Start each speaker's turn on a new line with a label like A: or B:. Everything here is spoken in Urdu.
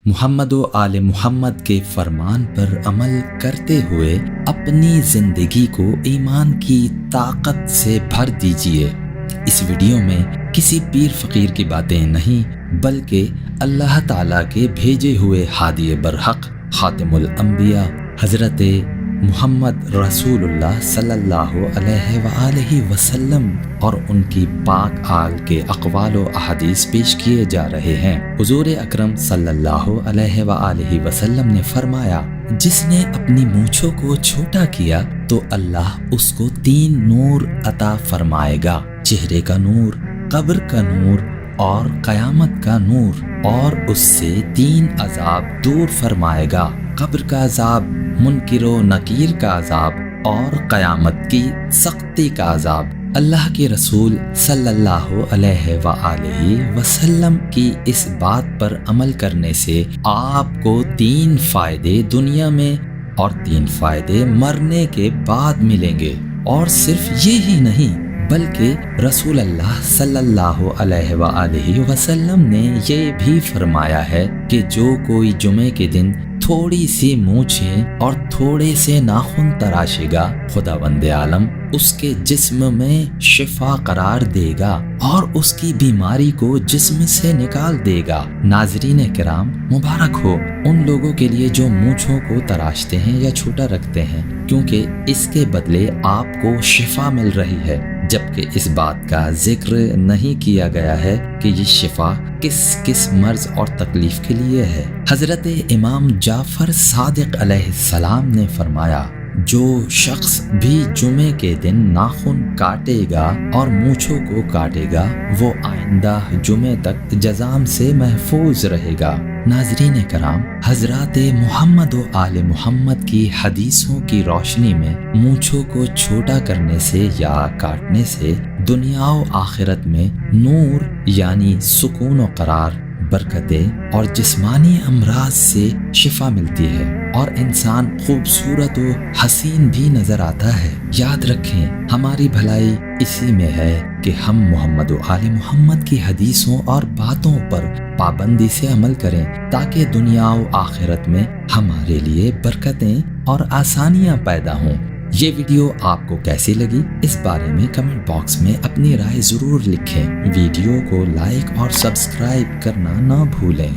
A: محمد و آل محمد کے فرمان پر عمل کرتے ہوئے اپنی زندگی کو ایمان کی طاقت سے بھر دیجیے۔ اس ویڈیو میں کسی پیر فقیر کی باتیں نہیں بلکہ اللہ تعالیٰ کے بھیجے ہوئے ہادی برحق خاتم الانبیاء حضرت محمد رسول اللہ صلی اللہ علیہ وآلہ وسلم اور ان کی پاک آل کے اقوال و احادیث پیش کیے جا رہے ہیں۔ حضور اکرم صلی اللہ علیہ وآلہ وسلم نے فرمایا، جس نے اپنی مونچھوں کو چھوٹا کیا تو اللہ اس کو 3 نور عطا فرمائے گا، چہرے کا نور، قبر کا نور اور قیامت کا نور، اور اس سے 3 عذاب دور فرمائے گا، قبر کا عذاب، منکر و نکیر کا عذاب اور قیامت کی سختی کا عذاب۔ اللہ کے رسول صلی اللہ علیہ وآلہ وسلم کی اس بات پر عمل کرنے سے آپ کو 3 فائدے دنیا میں اور 3 فائدے مرنے کے بعد ملیں گے، اور صرف یہی نہیں بلکہ رسول اللہ صلی اللہ علیہ وآلہ وسلم نے یہ بھی فرمایا ہے کہ جو کوئی جمعے کے دن تھوڑی سی مونچھیں اور تھوڑے سے ناخن تراشے گا، خداوند عالم اس کے جسم میں شفا قرار دے گا اور اس کی بیماری کو جسم سے نکال دے گا۔ ناظرین کرام، مبارک ہو ان لوگوں کے لیے جو مونچھوں کو تراشتے ہیں یا چھوٹا رکھتے ہیں، کیونکہ اس کے بدلے آپ کو شفا مل رہی ہے، جبکہ اس بات کا ذکر نہیں کیا گیا ہے کہ یہ شفا کس کس مرض اور تکلیف کے لیے ہے۔ حضرت امام جعفر صادق علیہ السلام نے فرمایا، جو شخص بھی جمعے کے دن ناخن کاٹے گا اور مونچھوں کو کاٹے گا وہ آئندہ جمعے تک جزام سے محفوظ رہے گا۔ ناظرین کرام، حضرات محمد و آل محمد کی حدیثوں کی روشنی میں مونچھوں کو چھوٹا کرنے سے یا کاٹنے سے دنیا و آخرت میں نور یعنی سکون و قرار، برکتیں اور جسمانی امراض سے شفا ملتی ہے، اور انسان خوبصورت و حسین بھی نظر آتا ہے۔ یاد رکھیں، ہماری بھلائی اسی میں ہے کہ ہم محمد و آل محمد کی حدیثوں اور باتوں پر پابندی سے عمل کریں، تاکہ دنیا و آخرت میں ہمارے لیے برکتیں اور آسانیاں پیدا ہوں۔ یہ ویڈیو آپ کو کیسی لگی اس بارے میں کمنٹ باکس میں اپنی رائے ضرور لکھیں۔ ویڈیو کو لائک اور سبسکرائب کرنا نہ بھولیں۔